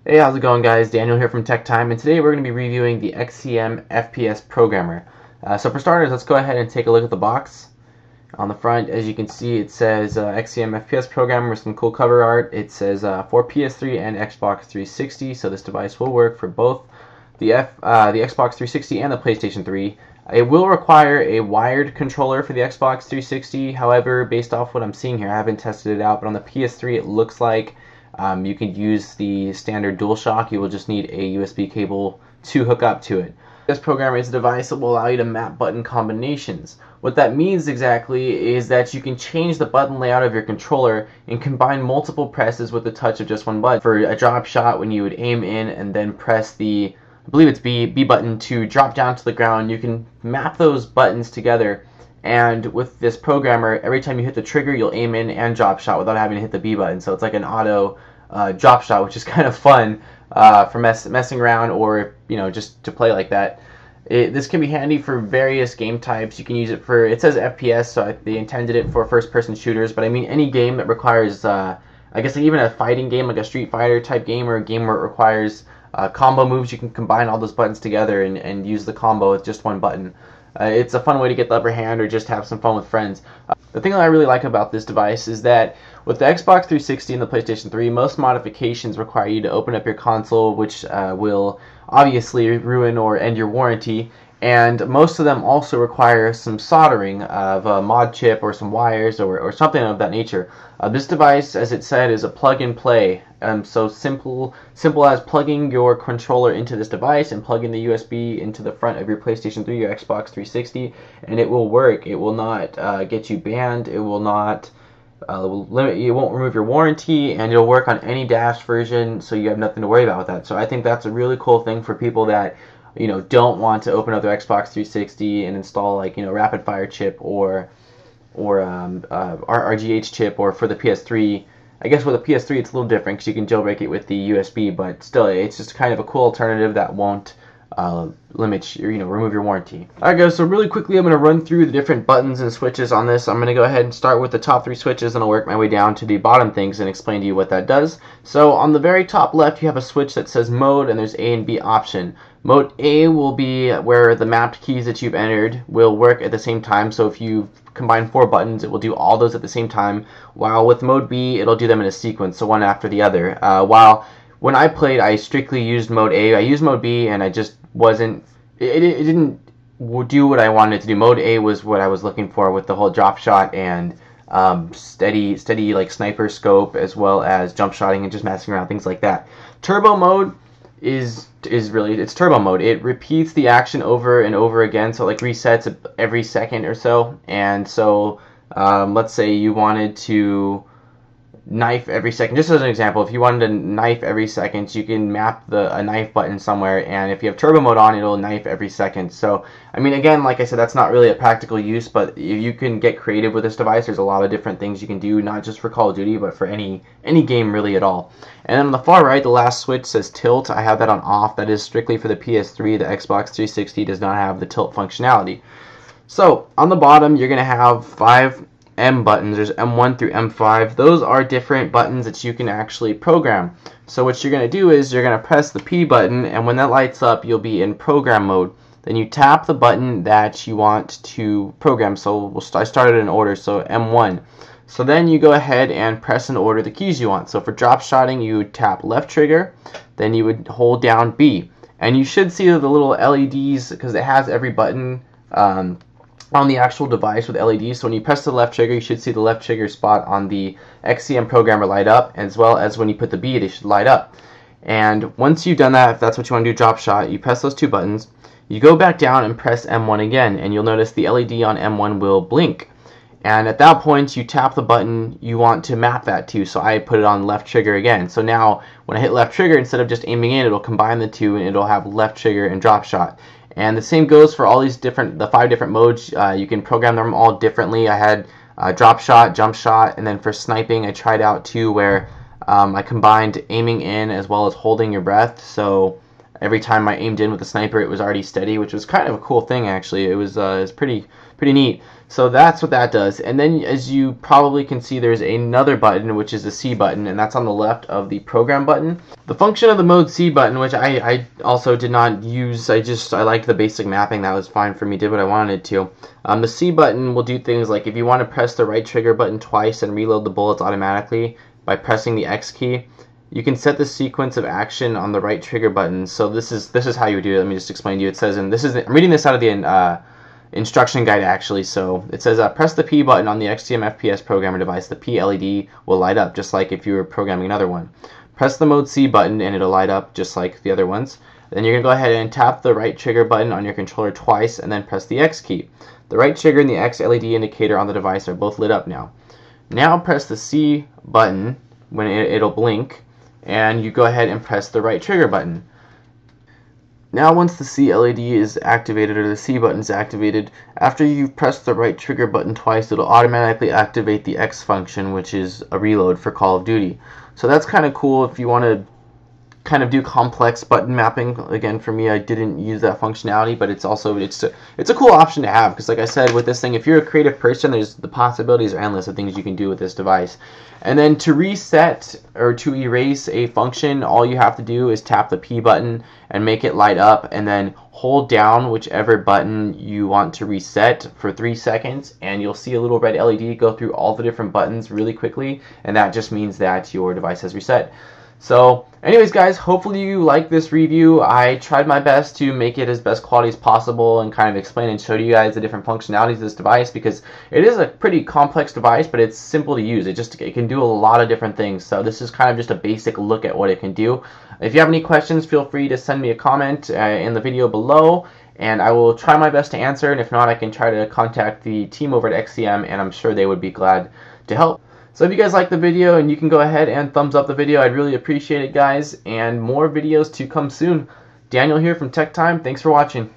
Hey, how's it going, guys? Daniel here from Tech Time, and today we're going to be reviewing the XCM FPS Programmer. So for starters, let's go ahead and take a look at the box. On the front, as you can see, it says XCM FPS Programmer with some cool cover art. It says for PS3 and Xbox 360, so this device will work for both the Xbox 360 and the PlayStation 3. It will require a wired controller for the Xbox 360. However, based off what I'm seeing here, I haven't tested it out, but on the PS3 it looks like you can use the standard DualShock. You will just need a USB cable to hook up to it. This programmer is a device that will allow you to map button combinations. What that means exactly is that you can change the button layout of your controller and combine multiple presses with the touch of just one button. For a drop shot, when you would aim in and then press the, I believe it's B button to drop down to the ground, you can map those buttons together. And with this programmer, every time you hit the trigger, you'll aim in and drop shot without having to hit the B button. So it's like an auto drop shot, which is kind of fun for messing around, or just to play like that. This can be handy for various game types. You can use it for, it says FPS, so they intended it for first-person shooters. But I mean any game that requires, I guess like even a fighting game, like a Street Fighter type game, or a game where it requires combo moves. You can combine all those buttons together and use the combo with just one button. It's a fun way to get the upper hand or just have some fun with friends. The thing that I really like about this device is that with the Xbox 360 and the PlayStation 3, most modifications require you to open up your console, which will obviously ruin or end your warranty. And most of them also require some soldering of a mod chip or some wires or something of that nature. This device, as it said, is a plug-and-play. So simple as plugging your controller into this device and plugging the USB into the front of your PlayStation 3 or Xbox 360, and it will work. It will not get you banned. It will not limit. It won't remove your warranty, and it'll work on any dash version, so you have nothing to worry about with that. So I think that's a really cool thing for people that don't want to open up their Xbox 360 and install like rapid fire chip or RGH chip, or for the PS3. I guess with the PS3 it's a little different because you can jailbreak it with the USB, but still it's just kind of a cool alternative that won't limit your, remove your warranty. Alright guys, so really quickly I'm going to run through the different buttons and switches on this. I'm going to go ahead and start with the top three switches, and I'll work my way down to the bottom things and explain to you what that does. So on the very top left you have a switch that says mode, and there's A and B option. Mode A will be where the mapped keys that you've entered will work at the same time. So if you combine 4 buttons, it will do all those at the same time, while with mode B it'll do them in a sequence, so one after the other. While when I played, I strictly used mode A. I used mode B and I just wasn't, it didn't do what I wanted it to do. Mode A was what I was looking for with the whole drop shot and steady like sniper scope, as well as jump shotting and just messing around, things like that. Turbo mode is really, it's turbo mode. It repeats the action over and over again, so it like resets every second or so. And so let's say you wanted to knife every second. Just as an example, if you wanted to knife every second, you can map a knife button somewhere, and if you have turbo mode on, it'll knife every second. So I mean, again, like I said, that's not really a practical use, but you can get creative with this device. There's a lot of different things you can do, not just for Call of Duty, but for any game really at all. And then on the far right, the last switch says tilt. I have that on off. That is strictly for the PS3. The Xbox 360 does not have the tilt functionality. So on the bottom, you're going to have 5 M buttons. There's M1 through M5. Those are different buttons that you can actually program. So what you're going to do is you're going to press the P button, and when that lights up, you'll be in program mode. Then you tap the button that you want to program. So I started in order, so M1. So then you go ahead and press and order the keys you want. So for drop shotting, you would tap left trigger, then you would hold down B. And you should see the little LEDs, because it has every button on the actual device with LEDs. So when you press the left trigger, you should see the left trigger spot on the XCM programmer light up, as well as when you put the B, they should light up. And once you've done that, if that's what you want to do, drop shot, you press those 2 buttons, you go back down and press M1 again, and you'll notice the LED on M1 will blink. And at that point, you tap the button you want to map that to. So I put it on left trigger again. So now when I hit left trigger, instead of just aiming in, it'll combine the 2 and it'll have left trigger and drop shot. And the same goes for all these the 5 different modes. You can program them all differently. I had drop shot, jump shot, and then for sniping I tried out 2 where I combined aiming in as well as holding your breath. So every time I aimed in with the sniper, it was already steady, which was kind of a cool thing actually. It was pretty neat. So that's what that does. And then, as you probably can see, there's another button, which is the C button, and that's on the left of the program button. The function of the mode C button, which I also did not use, I liked the basic mapping. That was fine for me, did what I wanted to. The C button will do things like if you want to press the right trigger button twice and reload the bullets automatically by pressing the X key, you can set the sequence of action on the right trigger button. So this is how you would do it. Let me just explain to you. It says, and I'm reading this out of the instruction guide actually. So it says press the P button on the XCM FPS programmer device. The P LED will light up just like if you were programming another one. Press the mode C button and it'll light up just like the other ones. Then you're going to go ahead and tap the right trigger button on your controller twice and then press the X key. The right trigger and the X LED indicator on the device are both lit up now. Now press the C button when it'll blink, and you go ahead and press the right trigger button. Now once the C LED is activated, or the C button is activated, after you've pressed the right trigger button twice, it'll automatically activate the X function, which is a reload for Call of Duty. So that's kind of cool if you want to kind of do complex button mapping. Again, for me, I didn't use that functionality, but it's a cool option to have, because like I said, with this thing, if you're a creative person, the possibilities are endless of things you can do with this device. And then to reset or to erase a function, all you have to do is tap the P button and make it light up, and then hold down whichever button you want to reset for 3 seconds, and you'll see a little red LED go through all the different buttons really quickly, and that just means that your device has reset. So anyways guys, hopefully you like this review. I tried my best to make it as best quality as possible and kind of explain and show you guys the different functionalities of this device, because it is a pretty complex device, but it's simple to use. It can do a lot of different things. So this is kind of just a basic look at what it can do. If you have any questions, feel free to send me a comment in the video below, and I will try my best to answer, and if not, I can try to contact the team over at XCM, and I'm sure they would be glad to help. So if you guys like the video, and you can go ahead and thumbs up the video, I'd really appreciate it guys, and more videos to come soon. Daniel here from Tech Time. Thanks for watching.